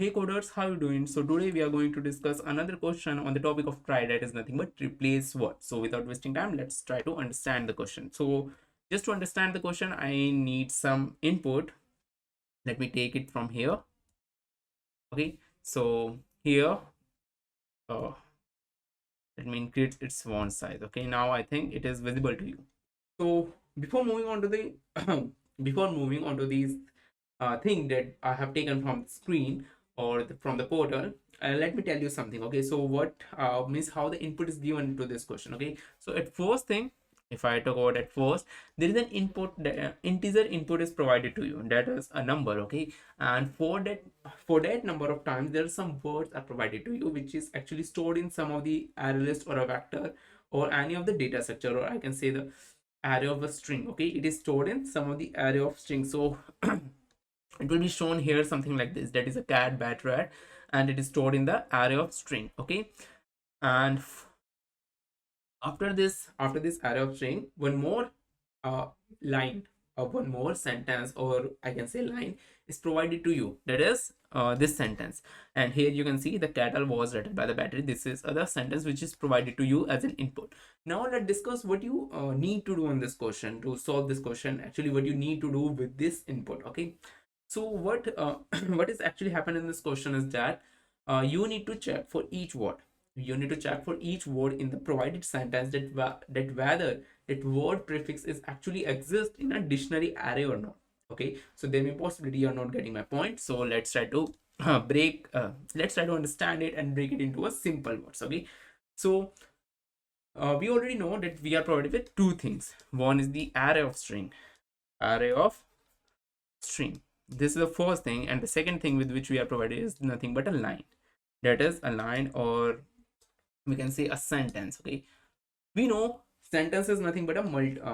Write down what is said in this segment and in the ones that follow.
Hey coders, how you doing? So today we are going to discuss another question on the topic of try, that is nothing but replace what. So without wasting time, let's try to understand the question. So just to understand the question, I need some input. Let me take it from here. Okay, so here, uh, let me increase its font size. Okay, now I think it is visible to you. So before moving on to the before moving on to these thing that I have taken from the screen or from the portal, let me tell you something. Okay, so what means how the input is given to this question. Okay, so at first thing, if I talk about at first, there is an input, integer input is provided to you, that is a number. Okay, and for that number of times there are some words are provided to you which is actually stored in some of the array list or a vector or any of the data structure, or I can say the array of a string. Okay, it is stored in some of the array of string. So it will be shown here something like this, that is a cat, bat, rat, and it is stored in the array of string. Okay, and after this array of string, one more line or one more sentence, or I can say line, is provided to you, that is this sentence. And here you can see the cattle was written by the battery. This is other sentence which is provided to you as an input. Now let's discuss what you need to do on this question to solve this question, actually what you need to do with this input. Okay, so what what is actually happened in this question is that you need to check for each word. You need to check for each word in the provided sentence that whether that word prefix is actually exist in a dictionary array or not. Okay, so there may be possibility you're not getting my point. So let's try to let's try to understand it and break it into a simple words. Okay, so we already know that we are provided with two things. One is the array of string. This is the first thing, and the second thing with which we are provided is nothing but a line. That is a line, or we can say a sentence. Okay, we know sentence is nothing but a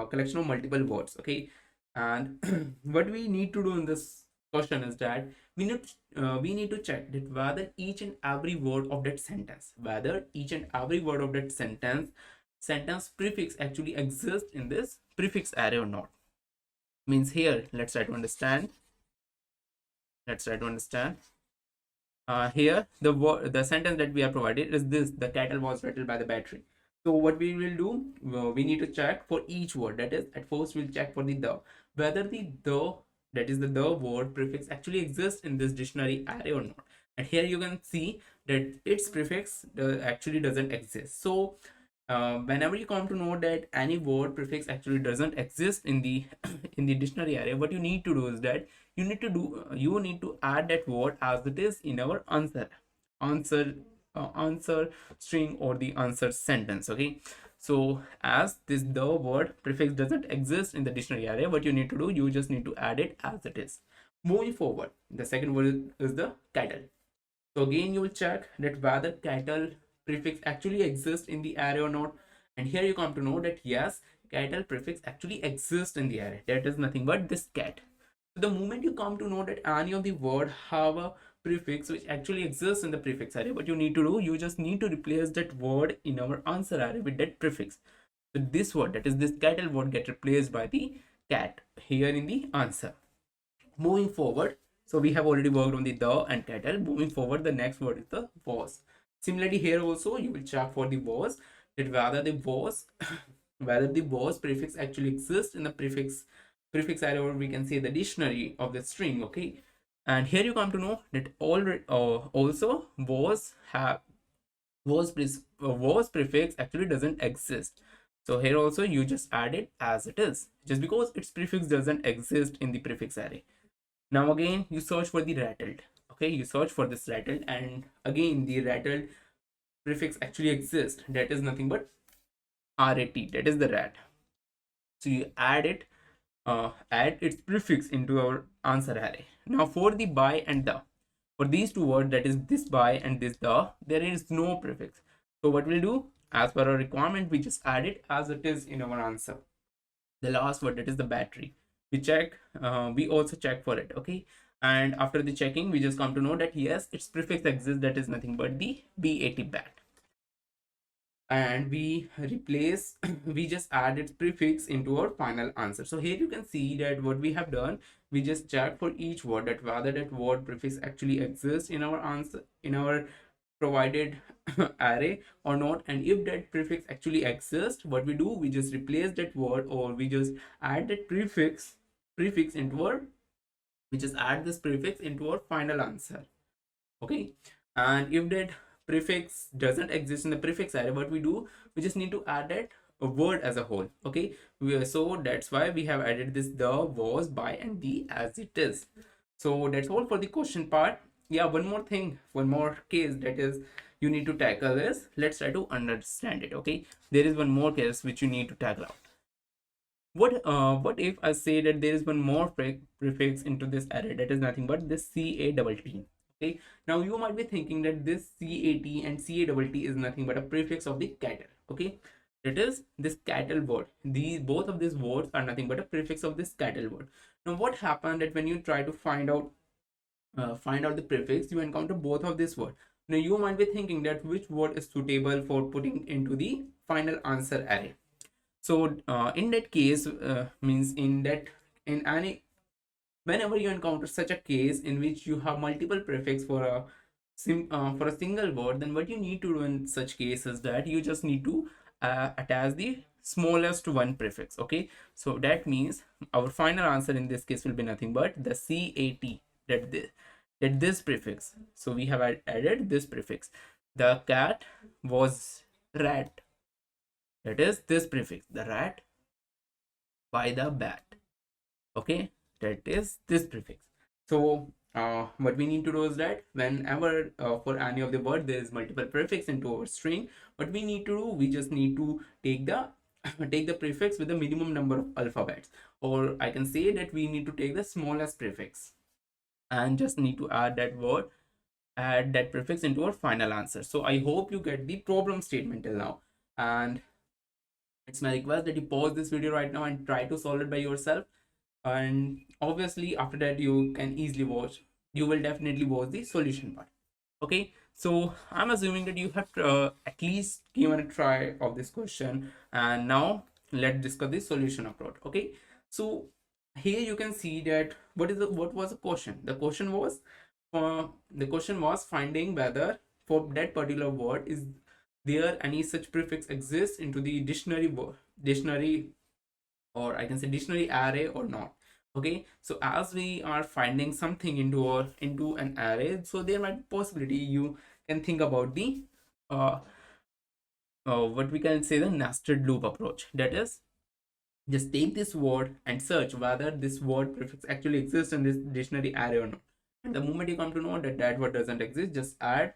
collection of multiple words. Okay, and what we need to do in this question is that we need to check that whether each and every word of that sentence, sentence prefix actually exists in this prefix array or not. Means here, let's try to understand. Here the sentence that we are provided is this: the cattle was rattled by the battery. So what we will do, we need to check for each word. That is, at first we'll check for the whether the that is the word prefix actually exists in this dictionary array or not. And here you can see that its prefix actually doesn't exist. So whenever you come to know that any word prefix actually doesn't exist in the in the dictionary array, what you need to do is that you need to add that word as it is in our answer answer string or the answer sentence. Okay, so as this the word prefix doesn't exist in the dictionary array, what you need to do, you just need to add it as it is. Moving forward, the second word is the cattle. So again, you will check that whether cattle prefix actually exists in the array or not. And here you come to know that yes, cattle prefix actually exists in the array. That is nothing but this cat. So the moment you come to know that any of the word have a prefix which actually exists in the prefix array, what you need to do, you just need to replace that word in our answer array with that prefix. So this word, that is this cattle word, get replaced by the cat here in the answer. Moving forward, so we have already worked on the and cattle. Moving forward, the next word is the was. Similarly, here also you will check for the was, that whether the was whether the was prefix actually exists in the prefix array, or we can say the dictionary of the string. Okay, and here you come to know that already also was prefix actually doesn't exist. So here also you just add it as it is, just because its prefix doesn't exist in the prefix array. Now again, you search for the rattled. Okay, you search for this rattled, and again the rattled prefix actually exists. That is nothing but rat, that is the rat. So you add it, add its prefix into our answer array. Now for the by and the, for these two words, that is this by and this the, there is no prefix. So what we'll do, as per our requirement, we just add it as it is in our answer. The last word, that is the battery, we check, we also check for it. Okay, and after the checking, we just come to know that yes, its prefix exists, that is nothing but the bat. And we replace we just add its prefix into our final answer. So here you can see that what we have done, we just check for each word that whether that word prefix actually exists in our answer, in our provided array or not. And if that prefix actually exists, what we do, we just replace that word, or we just add that prefix into our, we just add this prefix into our final answer. Okay. And if that prefix doesn't exist in the prefix array, what we do, we just need to add that a word as a whole. Okay. So that's why we have added this the, was, by, and the as it is. So that's all for the question part. Yeah, one more thing, one more case that is you need to tackle is, let's try to understand it. Okay, there is one more case which you need to tackle out. What if I say that there is one more prefix into this array that is nothing but this CATT. Okay, now you might be thinking that this CAT and CATT is nothing but a prefix of the cattle. Okay, that is this cattle word. These both of these words are nothing but a prefix of this cattle word. Now what happened that when you try to find out the prefix, you encounter both of this word. Now you might be thinking that which word is suitable for putting into the final answer array. So in that case, means in any, whenever you encounter such a case in which you have multiple prefix for a for a single word, then what you need to do in such cases is that you just need to attach the smallest one prefix. Okay, so that means our final answer in this case will be nothing but the CAT, that this prefix. So we have added this prefix. The cat was rat, that is this prefix. The rat by the bat. Okay, that is this prefix. So what we need to do is that whenever for any of the word there is multiple prefix into our string, what we need to do, we just need to take the take the prefix with the minimum number of alphabets, or I can say that we need to take the smallest prefix and just need to add that prefix into our final answer. So I hope you get the problem statement till now, and it's my request that you pause this video right now and try to solve it by yourself. And obviously after that you can easily watch, you will definitely watch the solution part. Okay, so I'm assuming that you have at least given a try of this question, and now let's discuss the solution approach. Okay, so here you can see that what was the question. The question was finding whether for that particular word is there any such prefix exists into the dictionary, or I can say dictionary array or not. Okay, so as we are finding something into an array, so there might be possibility you can think about the what we can say the nested loop approach. That is, just take this word and search whether this word prefix actually exists in this dictionary array or not. And the moment you come to know that that word doesn't exist, just add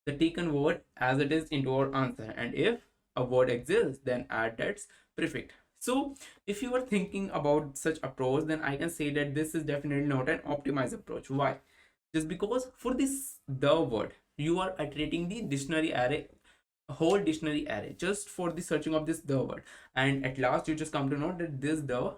the taken word as it is into our answer, and if a word exists, then add that prefix. So if you are thinking about such approach, then I can say that this is definitely not an optimized approach. Why? Just because for this the word, you are iterating the dictionary array, a whole dictionary array, just for the searching of this the word, and at last you just come to know that this the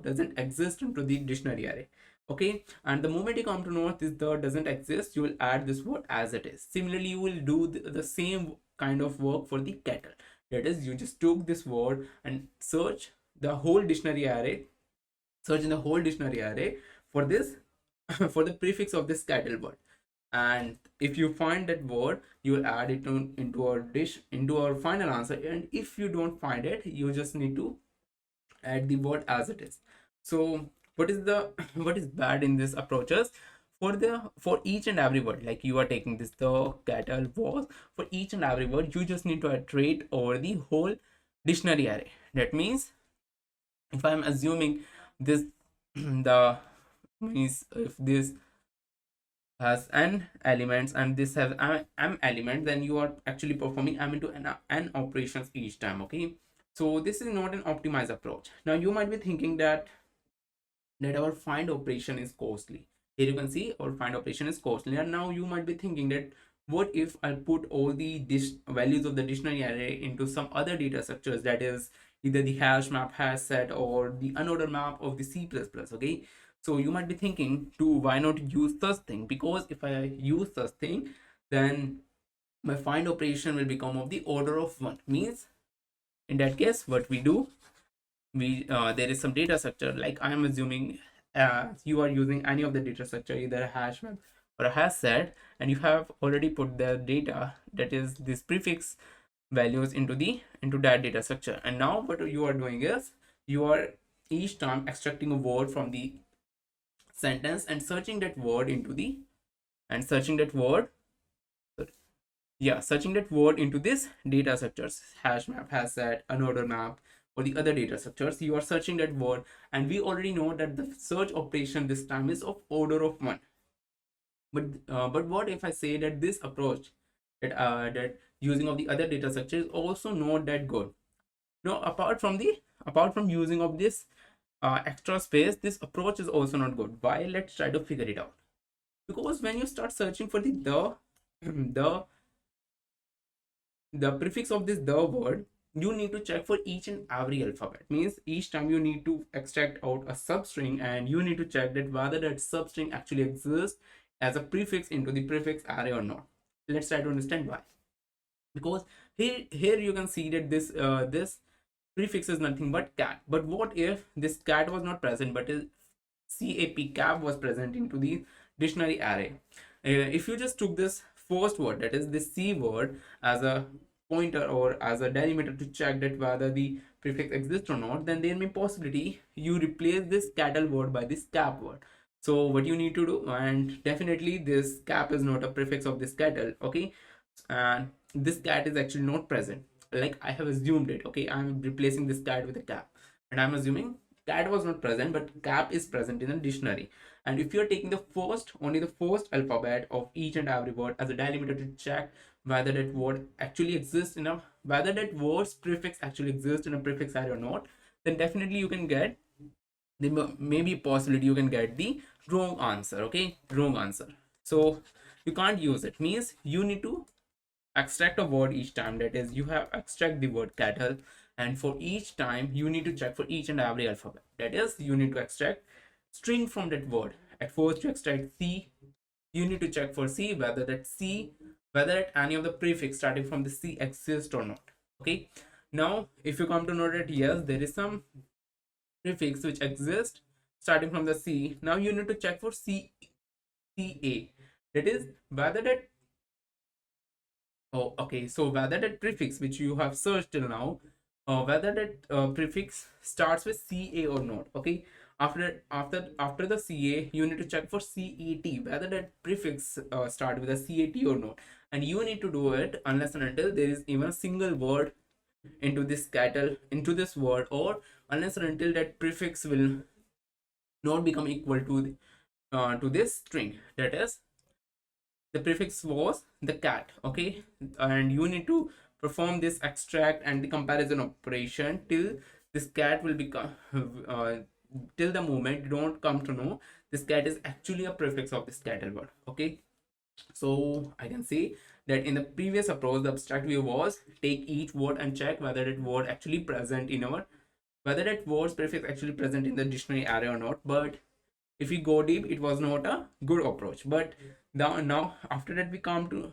doesn't exist into the dictionary array. Okay, and the moment you come to know this the doesn't exist, you will add this word as it is. Similarly, you will do the same kind of work for the cattle. That is, you just took this word and search the whole dictionary array, search in the whole dictionary array for this for the prefix of this cattle word, and if you find that word, you will add it into our final answer. And if you don't find it, you just need to add the word as it is. So what is the what is bad in this approaches? For each and every word, like you are taking this the cattle was, for each and every word you just need to iterate over the whole dictionary array. That means if I'm assuming this the means if this has n elements and this has m elements, then you are actually performing m into n operations each time. Okay, so this is not an optimized approach. Now you might be thinking that our find operation is costly. Here you can see our find operation is costly, and now you might be thinking that what if I put all the values of the dictionary array into some other data structures, that is either the hash map, hash set, or the unordered map of the C++. Okay, so you might be thinking to why not use such thing, because if I use such thing, then my find operation will become of the order of 1. Means in that case what we do, we there is some data structure, like I am assuming you are using any of the data structure, either a hash map or a hash set, and you have already put the data, that is this prefix values, into that data structure. And now what you are doing is you are each time extracting a word from the sentence and searching that word into the and searching that word yeah searching that word into this data structures, hash map, hash set, unordered map, or the other data structures. You are searching that word, and we already know that the search operation this time is of order of one. But what if I say that this approach, that using of the other data structure, is also not that good? No, apart from using of this extra space, this approach is also not good. Why? Let's try to figure it out. Because when you start searching for the the the prefix of this the word, you need to check for each and every alphabet. Means each time you need to extract out a substring, and you need to check that whether that substring actually exists as a prefix into the prefix array or not. Let's try to understand why. Because here you can see that this prefix is nothing but cat. But what if this cat was not present, but is cap was present into the dictionary array? If you just took this first word, that is this c word, as a pointer or as a delimiter to check that whether the prefix exists or not, then there may possibility you replace this cattle word by this cap word. So what you need to do, and definitely this cap is not a prefix of this cattle, okay, and this cat is actually not present, like I have assumed it, okay, I'm replacing this cat with a cap, and I'm assuming cat was not present, but cap is present in the dictionary. And if you're taking the first only the first alphabet of each and every word as a delimiter to check whether that word actually exists in a whether that word's prefix actually exists in a prefix array or not, then definitely you can get the maybe possibility you can get the wrong answer, okay, wrong answer. So you can't use it. Means you need to extract a word each time, that is you have extract the word cattle, and for each time you need to check for each and every alphabet, that is you need to extract string from that word. At first you extract c, you need to check for c whether any of the prefix starting from the c exists or not, okay. Now if you come to know that yes, there is some prefix which exists starting from the c, now you need to check for ca, that is whether that okay, so whether that prefix which you have searched till now, whether that prefix starts with ca or not, okay. After the ca, you need to check for cet, whether that prefix start with a cat or not. And you need to do it unless and until there is even a single word into this cattle, into this word, or unless and until that prefix will not become equal to this string, that is the prefix was the cat, okay. And you need to perform this extract and the comparison operation till this cat will become till the moment you don't come to know this cat is actually a prefix of this cattle word, okay. So I can say that in the previous approach, the abstract view was take each word and check whether that word actually present in our whether that word's prefix actually present in the dictionary array or not. But if we go deep, it was not a good approach. But now after that we come to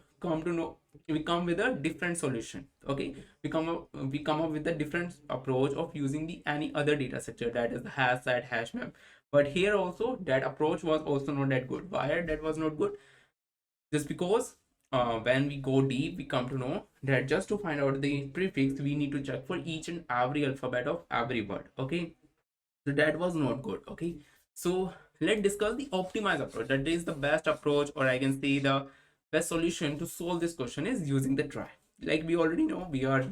know, we come with a different solution, okay. We come up with a different approach of using the any other data structure, that is the hash set, hash map. But here also that approach was also not that good. Why that was not good? Just because when we go deep, we come to know that just to find out the prefix, we need to check for each and every alphabet of every word, okay. So that was not good, okay. So let's discuss the optimized approach. That is the best approach, or I can say the best solution to solve this question is using the try. Like we already know, we are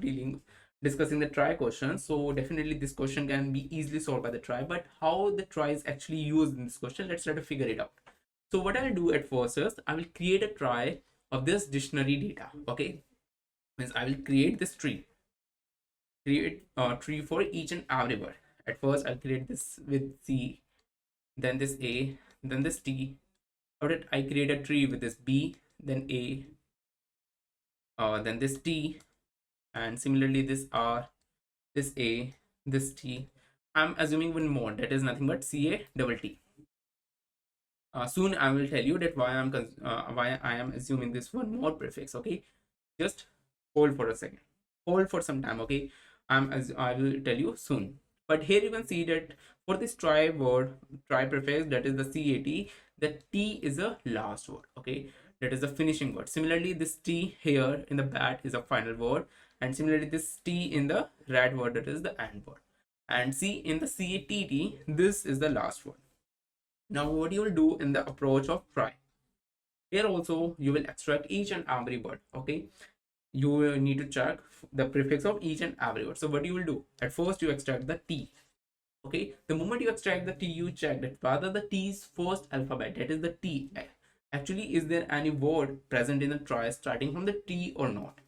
discussing the try question, so definitely this question can be easily solved by the try. But how the try is actually used in this question, let's try to figure it out. So what I'll do at first is I will create a try of this dictionary data, okay. Means I will create this tree, create a tree for each and every word. At first I'll create this with c, then this a, then this t. After that I create a tree with this b, then a, then this t, and similarly this r, this a, this t. I'm assuming one more, that is nothing but ca double t. Soon I will tell you that why I am assuming this one more prefix, okay. Just hold for a second, hold for some time, okay. I will tell you soon, But here you can see that for this try word, try prefix, that is the CAT, the T is a last word. Okay, that is the finishing word. Similarly, this T here in the bat is a final word, and similarly this T in the rat word, that is the end word. And C in the CATT, this is the last word. Now what you will do in the approach of try, here also you will extract each and every word. Okay, you will need to check the prefix of each and every word. So what you will do, at first you extract the T. Okay, the moment you extract the T, you check that whether the T's first alphabet, that is the T, actually is there any word present in the try starting from the T or not.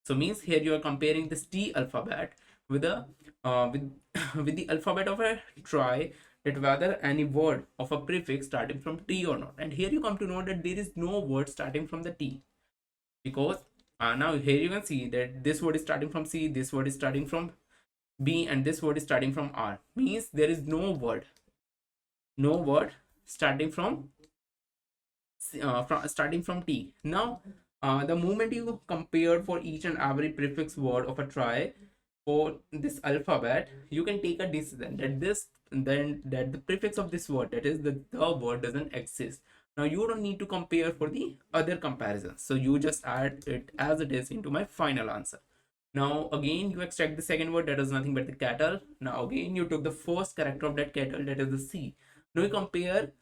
So means here you are comparing this T alphabet with a with with the alphabet of a try, that whether any word of a prefix starting from T or not. And here you come to know that there is no word starting from the T, because now here you can see that this word is starting from C, this word is starting from B, and this word is starting from R. Means there is no word starting from starting from T. Now the moment you compare for each and every prefix word of a try for this alphabet, you can take a decision that that the prefix of this word, that is the word, doesn't exist. Now you don't need to compare for the other comparisons, so you just add it as it is into my final answer. Now again you extract the second word, that is nothing but the cattle. Now again you took the first character of that cattle, that is the C. Now you compare,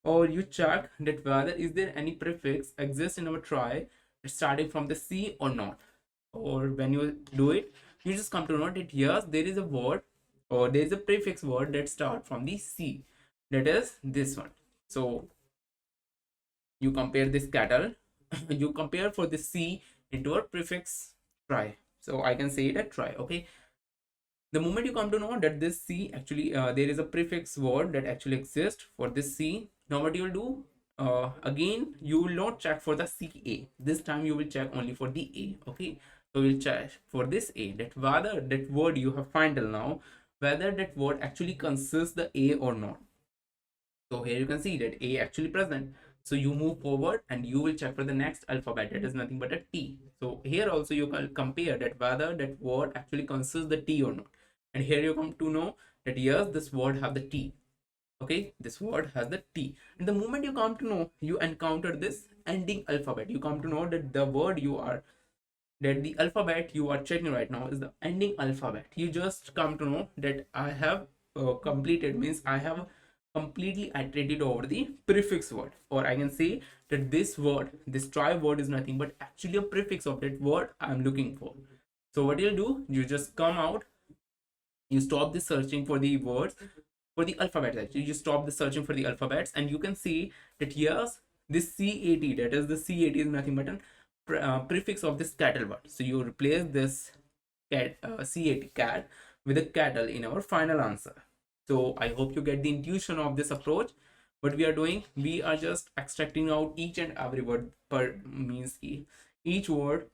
or you check that whether is there any prefix exists in our try starting from the C or not. Or when you do it, you just come to know that yes, there is a word, or there is a prefix word that start from the C, that is this one. So you compare this cattle you compare for the C into a prefix try, so I can say it a try. Okay, the moment you come to know that this C actually there is a prefix word that actually exists for this C, now what you will do, again you will not check for the CA, this time you will check only for the A. Okay, so we'll check for this A, that whether that word you have found till now, whether that word actually consists the A or not. So here you can see that A actually present. So you move forward and you will check for the next alphabet, that is nothing but a T. So here also you can compare that whether that word actually consists the T or not. And here you come to know that yes, this word have the T. Okay, this word has the T. And the moment you come to know, you encounter this ending alphabet. You come to know that the word you are, that the alphabet you are checking right now is the ending alphabet. You just come to know that I have completed, means I have completely iterated over the prefix word, or I can say that this word, this try word, is nothing but actually a prefix of that word I'm looking for. So what you'll do, you just come out, you stop the searching for the words, for the alphabet. Actually you stop the searching for the alphabets, and you can see that yes, this CAT, that is the CAT, is nothing but an prefix of this cattle word. So you replace this CAT, cat, with a cattle in our final answer. So I hope you get the intuition of this approach. What we are doing, we are just extracting out each and every word per, means each word,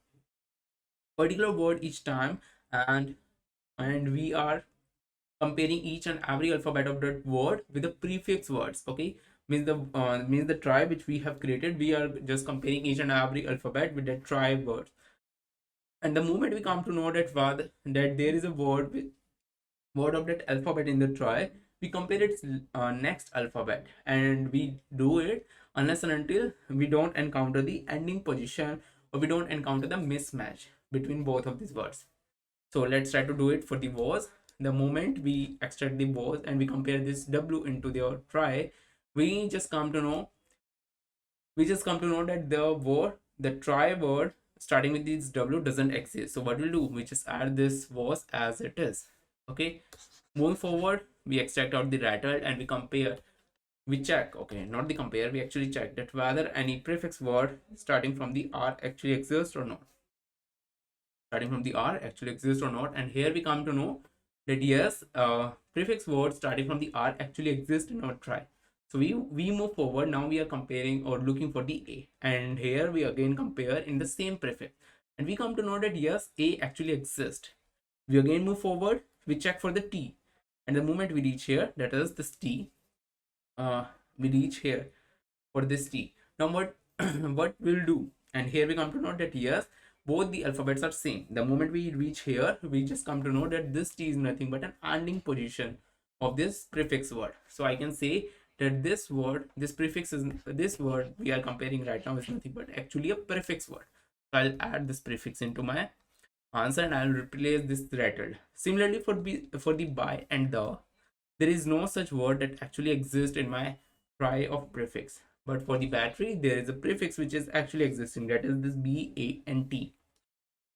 particular word each time, and we are comparing each and every alphabet of that word with the prefix words. Okay, means the tribe which we have created, we are just comparing each and every alphabet with that tribe word. And the moment we come to know that that there is a word with word of that alphabet in the try, we compare its next alphabet, and we do it unless and until we don't encounter the ending position, or we don't encounter the mismatch between both of these words. So let's try to do it for the was. The moment we extract the was and we compare this W into their try, we just come to know that the try word starting with this W doesn't exist. So what we'll do, we just add this was as it is. Okay, moving forward, we extract out the rattle and we compare, we check, okay, not the compare, we actually check that whether any prefix word starting from the R actually exists or not. And here we come to know that yes, prefix words starting from the R actually exist in our try. So we move forward. Now we are comparing or looking for the A, and here we again compare in the same prefix, and we come to know that yes, A actually exists. We again move forward, we check for the T, and the moment we reach here, that is this T, we reach here for this T. Now what what we'll do, and here we come to know that yes, both the alphabets are same. The moment we reach here, we just come to know that this T is nothing but an ending position of this prefix word. So I can say that this word, this prefix is, this word we are comparing right now is nothing but actually a prefix word. So I'll add this prefix into my answer and I'll replace this rattled. Similarly for the by and the, there is no such word that actually exists in my try of prefix. But for the battery, there is a prefix which is actually existing, that is this B, A, and T.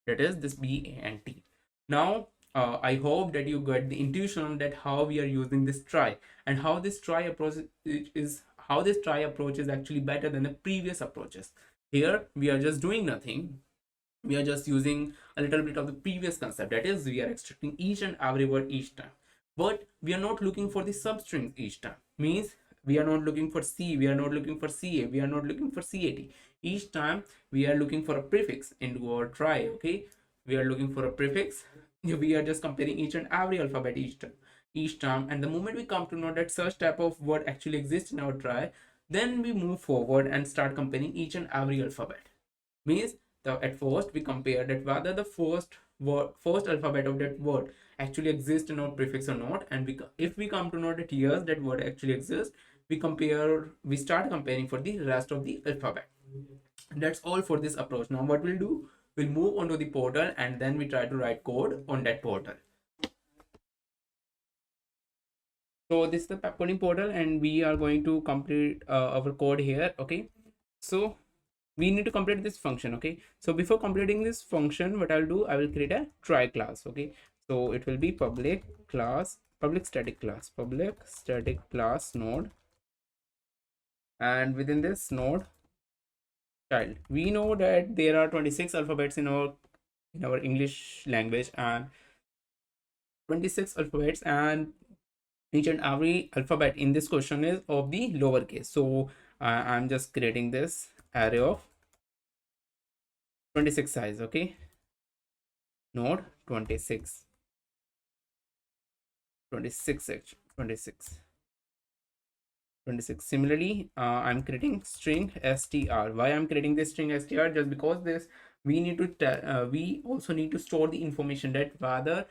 That is this B, A, and T. Now, I hope that you got the intuition on that how we are using this try and how this try approach is, how this try approach is actually better than the previous approaches. Here, we are just doing nothing. We are just using a little bit of the previous concept, that is we are extracting each and every word each time, but we are not looking for the substrings each time. Means we are not looking for C, we are not looking for CA, we are not looking for CAT. Each time we are looking for a prefix into our try. Okay, we are looking for a prefix. We are just comparing each and every alphabet each time, and the moment we come to know that such type of word actually exists in our try, then we move forward and start comparing each and every alphabet. Means at first we compare that whether the first alphabet of that word actually exists in our prefix or not, and if we come to know that yes, that word actually exists, we start comparing for the rest of the alphabet. That's all for this approach. Now what we'll do, we'll move on to the portal and then we try to write code on that portal. So this is the Pepcoding portal and we are going to complete our code here. Okay, so we need to complete this function. Okay, so before completing this function, what I'll do, I will create a try class. Okay, so it will be public static class node, and within this node child, we know that there are 26 alphabets in our English language, and 26 alphabets, and each and every alphabet in this question is of the lowercase. So I'm just creating this array of 26 size. Okay, node 26 actually 26. Similarly, I'm creating string str. Why I'm creating this string str? Just because this we also need to store the information that whether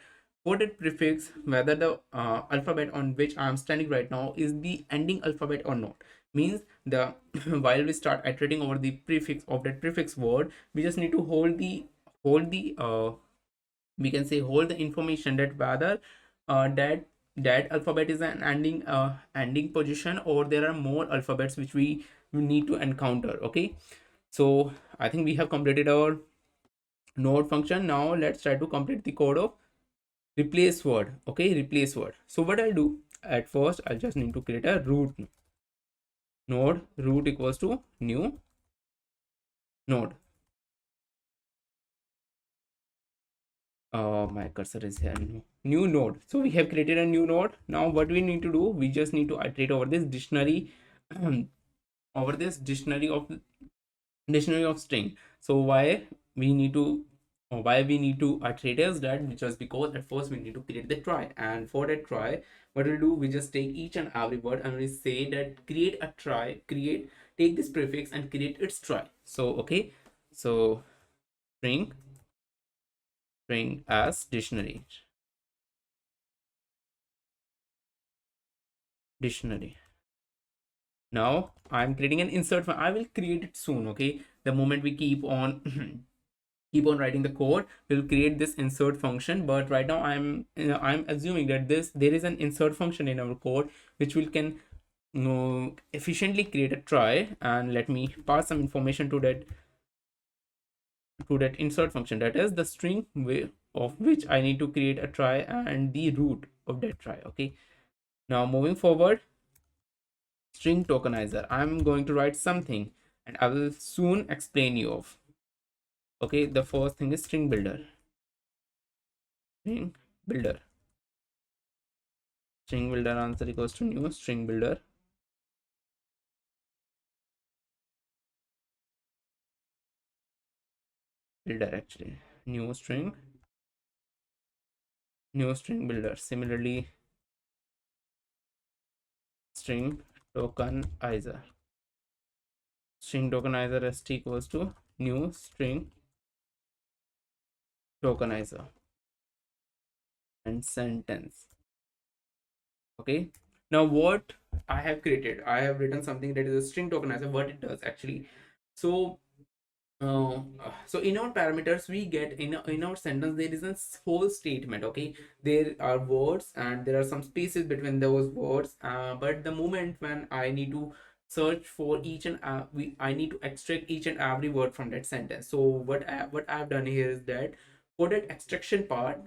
for that prefix, whether the alphabet on which I'm standing right now is the ending alphabet or not. Means the while we start iterating over the prefix of that prefix word, we just need to hold the we can say hold the information that whether that alphabet is an ending position, or there are more alphabets which we need to encounter. Okay, so I think we have completed our node function. Now let's try to complete the code of replace word. Okay, replace word. So what I'll do, at first I'll just need to create a root node. Root equals to new node. My cursor is here. New node. So we have created a new node. Now what we need to do, we just need to iterate over this dictionary over this dictionary of string. So why we need to iterate is that just because at first we need to create the try, and for that try, what we'll do, we just take each and every word and we say that create a try, take this prefix and create its try. So okay, so string as dictionary. Now I'm creating an insert I will create it soon. Okay, the moment we keep on keep on writing the code, we'll create this insert function. But right now I'm assuming that there is an insert function in our code which will can efficiently create a try. And let me pass some information to that insert function, that is the string of which I need to create a try and the root of that try. Okay, now moving forward, string tokenizer, I'm going to write something and I will soon explain you of. Okay, the first thing is string builder. String builder answer equals to new string builder. Actually new string builder. Similarly, string tokenizer st equals to new string tokenizer and sentence. Okay, now what I have created, I have written something that is a string tokenizer. What it does actually, so so in our parameters we get in our sentence there is a whole statement. Okay, there are words and there are some spaces between those words, but the moment when I need to search for each and I need to extract each and every word from that sentence. So what I've done here is that for that extraction part,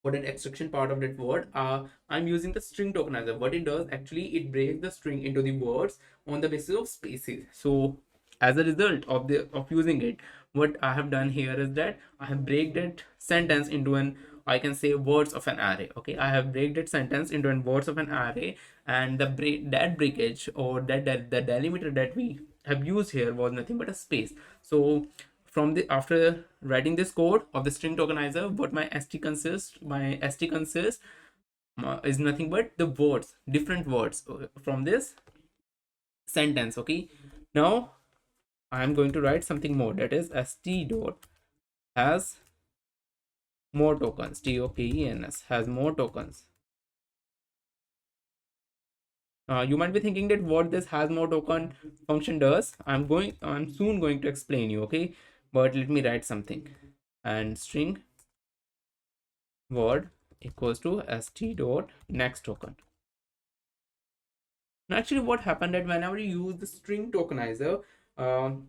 of that word, I'm using the string tokenizer. What it does actually, it breaks the string into the words on the basis of spaces. So as a result of using it, what I have done here is that I have break that sentence into an, I can say, words of an array. Okay, I have break that sentence into an words of an array, and that breakage, or the delimiter that we have used here was nothing but a space. So from the after writing this code of the string tokenizer, what my st consists is nothing but the words, different words from this sentence. Okay, now I am going to write something more, that is st dot has more tokens, tokens has more tokens. You might be thinking that what this has more token function does. I'm soon going to explain you. Okay, but let me write something, and string word equals to st dot next token. Now actually what happened that whenever you use the string tokenizer, um,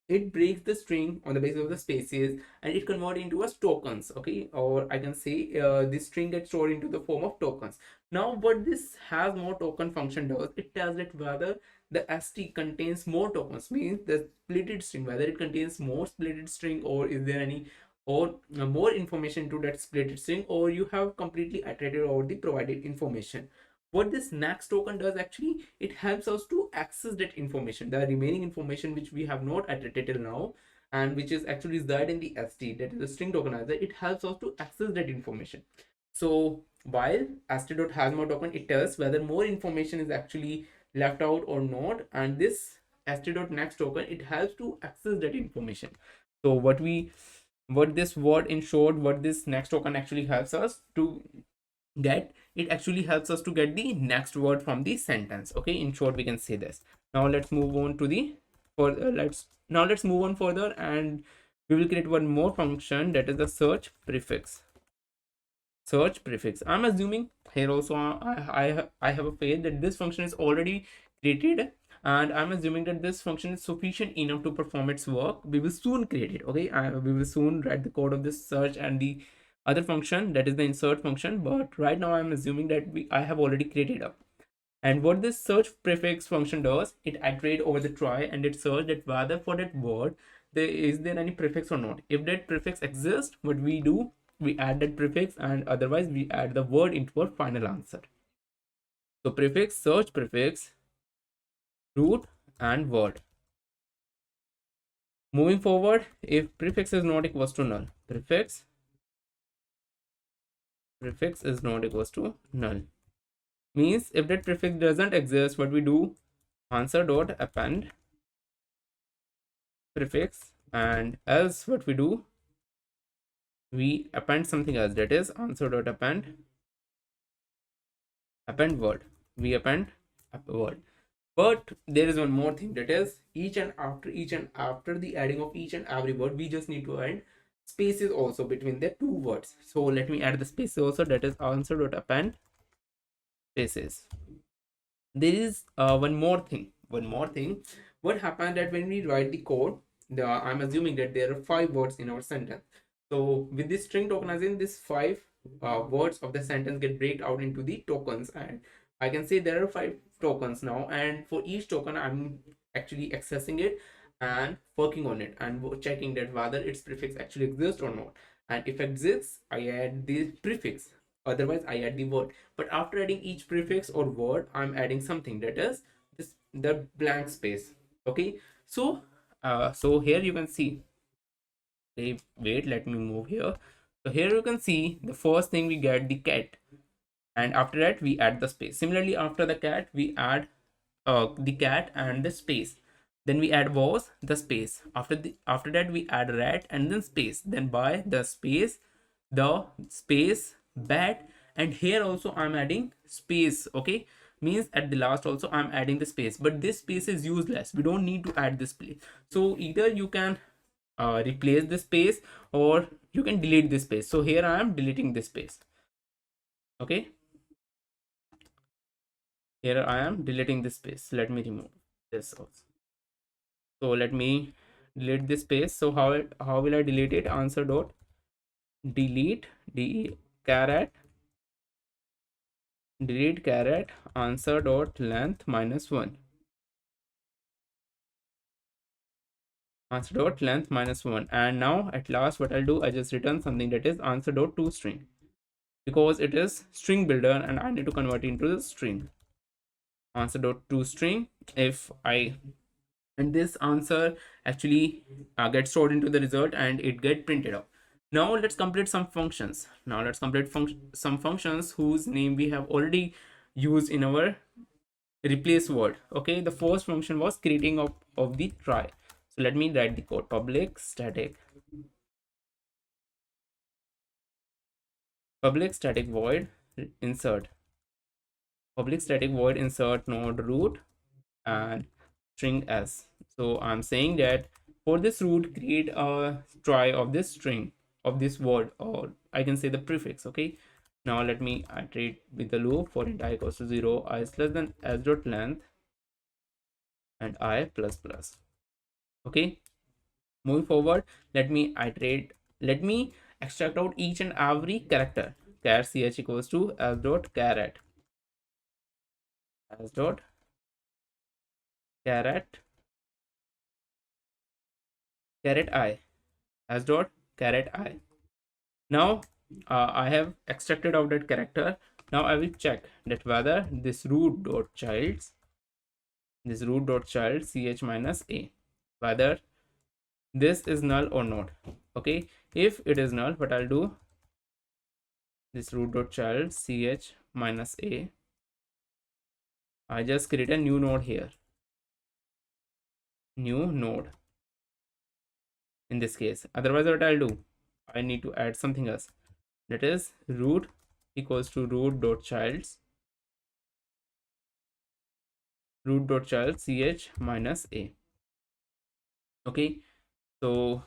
it breaks the string on the basis of the spaces and it converts into as tokens. Okay, or I can say this string gets stored into the form of tokens. Now what this has more token function does, it tells that whether the st contains more tokens, means the splitted string, whether it contains more splitted string, or is there any or more information to that splitted string, or you have completely iterated over the provided information. What this next token does actually, it helps us to access that information, the remaining information which we have not iterated till now, and which is actually reside in the st, that is the string tokenizer. It helps us to access that information. So while st dot has more token, it tells whether more information is actually left out or not, and this st dot next token, it helps to access that information. So what this word, in short, what this next token actually helps us to get, it actually helps us to get the next word from the sentence. Okay, in short we can say this. Now let's move on to the let's move on further, and we will create one more function, that is the search prefix. I'm assuming here also I have a faith that this function is already created, and I'm assuming that this function is sufficient enough to perform its work. We will soon create it. Okay, we will soon write the code of this search and the other function, that is the insert function, but right now I'm assuming that I have already created up. And what this search prefix function does, it iterate over the try and it search that whether for that word there any prefix or not. If that prefix exists, what we do, we add that prefix, and otherwise we add the word into our final answer. So prefix, search prefix, root, and word. Moving forward, if prefix is not equals to null, prefix is not equals to null, means if that prefix doesn't exist, what we do, answer dot append prefix, and else what we do, we append something else, that is answer dot append word. We append word. But there is one more thing, that is each and after the adding of each and every word, we just need to add spaces also between the two words. So let me add the spaces also, that is answer dot append spaces. There is one more thing. What happened that when we write the code, I'm assuming that there are 5 words in our sentence. So with this string tokenizing, this 5 words of the sentence get break out into the tokens, and I can say there are 5 tokens now, and for each token I'm actually accessing it and working on it and checking that whether its prefix actually exists or not. And if it exists, I add the prefix, otherwise I add the word. But after adding each prefix or word, I'm adding something, that is this the blank space. Okay, so so here you can see, wait, let me move here. So here you can see the first thing, we get the cat, and after that we add the space. Similarly, after the cat we add the cat and the space. then we add was, the space. After that we add rat and then space, then by the space bat, and here also I'm adding space. Okay, means at the last also I'm adding the space, but this space is useless, we don't need to add this space. So either you can replace the space or you can delete this space. So here I am deleting this space. Okay, here I am deleting this space. Let me remove this also. So let me delete this space. So how will I delete it? Answer dot delete caret delete caret answer dot length minus 1. Answer dot length minus 1. And now at last what I'll do, I just return something that is answer dot to string, because it is string builder and I need to convert it into the string. Answer dot to string. If I and this answer actually gets stored into the result and it get printed out. Now let's complete some functions. Some functions whose name we have already used in our replace word. Okay, the first function was creating of the try. So let me write the code. Public static void insert node root and string s. So I'm saying that for this root, create a try of this string of this word, or I can say the prefix. Okay, now let me iterate with the loop for int I equals to 0, I is less than s dot length and I plus plus. Okay, moving forward, let me extract out each and every character. Char ch equals to s dot caret caret I s dot caret I. Now I have extracted out that character. Now I will check that whether this root dot child ch minus a, whether this is null or not. Okay, if it is null, what I'll do, this root dot child ch minus a, I just create a new node here, new node in this case. Otherwise what I'll do, I need to add something else, that is root equals to root dot child ch minus a. Okay, so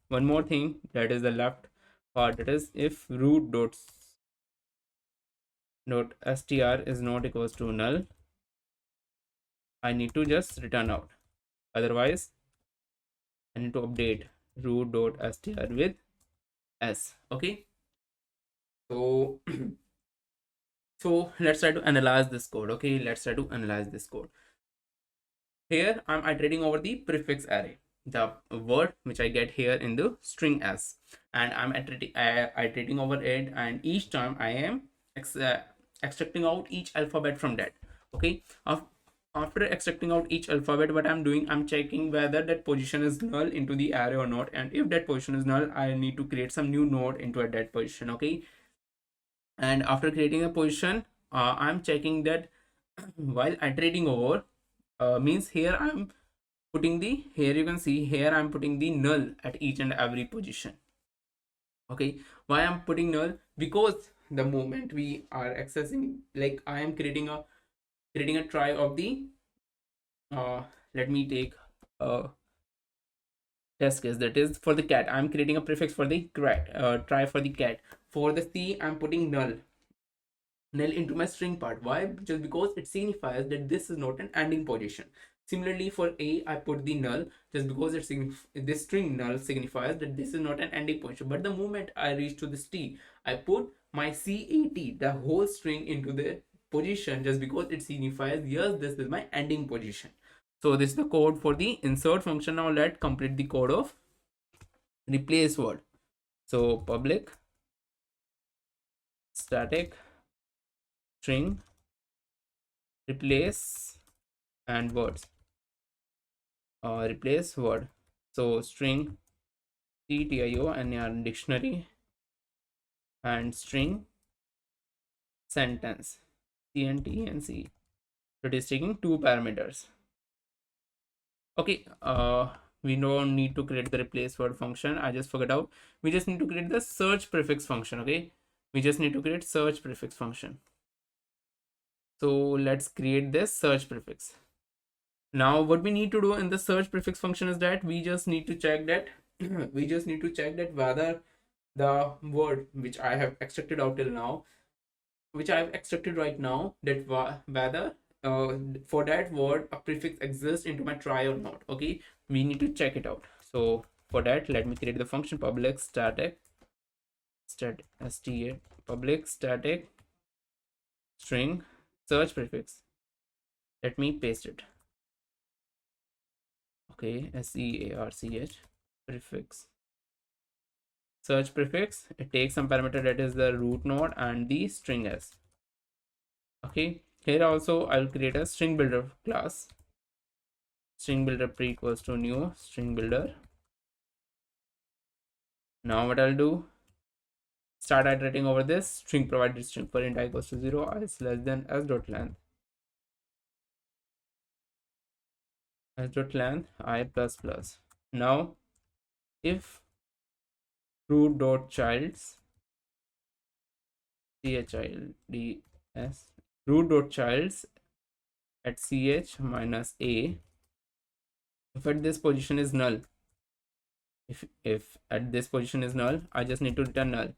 one more thing, that is the left part, that is if root dot str is not equals to null, I need to just return out. Otherwise I need to update root dot str with s. Okay, so so let's try to analyze this code. Okay, let's try to analyze this code. Here I'm iterating over the prefix array, the word which I get here in the string s, and I'm iterating over it, and each time I am extracting out each alphabet from that. Okay, after extracting out each alphabet, what I'm doing, I'm checking whether that position is null into the array or not, and if that position is null, I need to create some new node into that position. Okay, and after creating a position, I'm checking that while iterating over, means here I'm putting the, here you can see here I'm putting the null at each and every position. Okay, why I'm putting null? Because the moment we are accessing, like I am creating a try of the let me take a test case, that is for the cat. I'm creating a prefix for the try for the cat. For the c, I'm putting null into my string part. Why? Just because it signifies that this is not an ending position. Similarly for a, I put the null just because this string null signifies that this is not an ending position. But the moment I reach to this t, I put my cat, the whole string, into the position just because it signifies yes, this is my ending position. So this is the code for the insert function. Now let's complete the code of replace word. So public static string replace and words, replace word. So string ctio and dictionary and string sentence cnt and c. So it is taking two parameters. Okay, we don't need to create the replace word function. I just forgot out. We just need to create the search prefix function. Okay, we just need to create search prefix function. So let's create this search prefix. Now what we need to do in the search prefix function is that we just need to check that we just need to check that whether the word which I have extracted out till now, which I have extracted right now, that whether for that word a prefix exists into my try or not. Okay, we need to check it out. So for that, let me create the function public static sta public static string search prefix. Let me paste it. Okay, search prefix. Search prefix, it takes some parameter that is the root node and the string s. Okay, here also I'll create a string builder class. String builder pre equals to new string builder. Now what I'll do, start iterating over this string provided string for int I equals to 0, I is less than s dot length I plus plus. Now if root dot childs childs root dot childs at ch minus a, if at this position is null, if at this position is null, I just need to return null.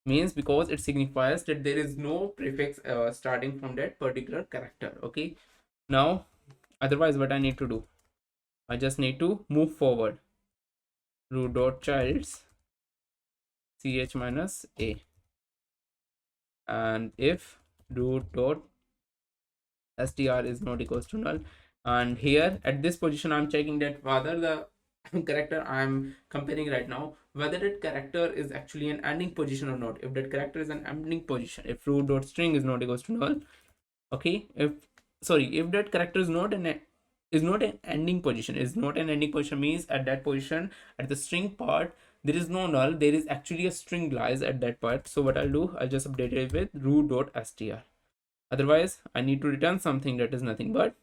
Means because it signifies that there is no prefix starting from that particular character. Okay, now otherwise what I need to do, I just need to move forward root dot childs ch minus a, and if root dot str is not equals to null, and here at this position I'm checking that whether the character I'm comparing right now, whether that character is actually an ending position or not. If that character is an ending position, if root dot string is not equals to null, okay, if that character is not an ending position, means at that position, at the string part, there is no null, there is actually a string lies at that part. So what I'll do, I'll just update it with root dot str. Otherwise I need to return something that is nothing but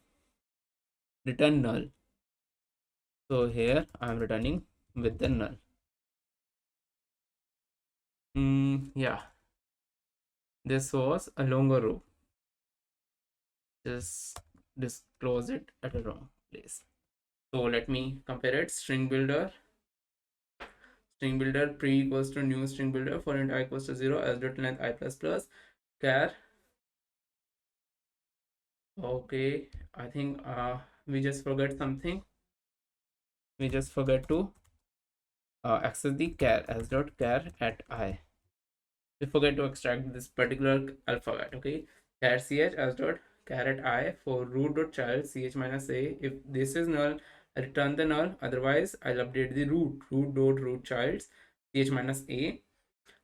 return null. So here I'm returning with the null. Yeah, this was a longer row, just disclose it at a wrong place. So let me compare it. String builder pre equals to new string builder for int I equals to 0 as dot length I plus plus char. Okay, I think we just forgot something. We just forgot to access the char as dot char at I. We forget to extract this particular alphabet. Okay, char ch as dot char at I for root dot child ch minus a. If this is null, return the null. Otherwise I'll update the root dot root child ch minus a,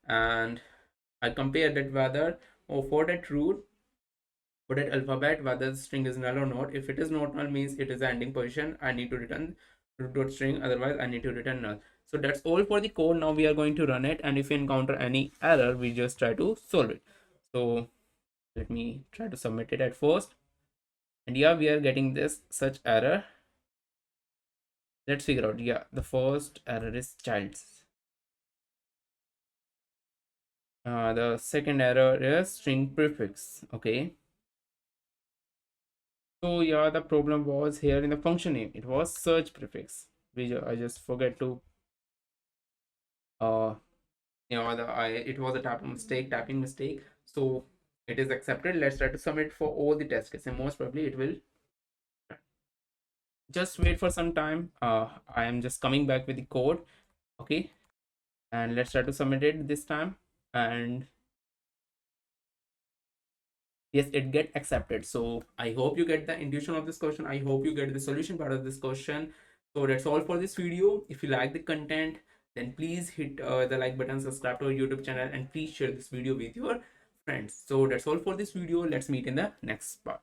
and I compare that whether for that root, for that alphabet, whether the string is null or not. If it is not null, means it is the ending position, I need to return root dot string. Otherwise I need to return null. So that's all for the code. Now we are going to run it, and if we encounter any error, we just try to solve it. So let me try to submit it at first, and yeah, we are getting this such error. Let's figure out. Yeah, the first error is childs. The second error is string prefix. Okay, so yeah, the problem was here in the function name. It was search prefix. I just forget to it was a tapping mistake. So it is accepted. Let's try to submit for all the test cases, and most probably it will. Just wait for some time. I am just coming back with the code. Okay, and let's try to submit it this time. And yes, it get accepted. So I hope you get the intuition of this question. I hope you get the solution part of this question. So that's all for this video. If you like the content, then please hit the like button, subscribe to our YouTube channel, and please share this video with your friends. So that's all for this video. Let's meet in the next part.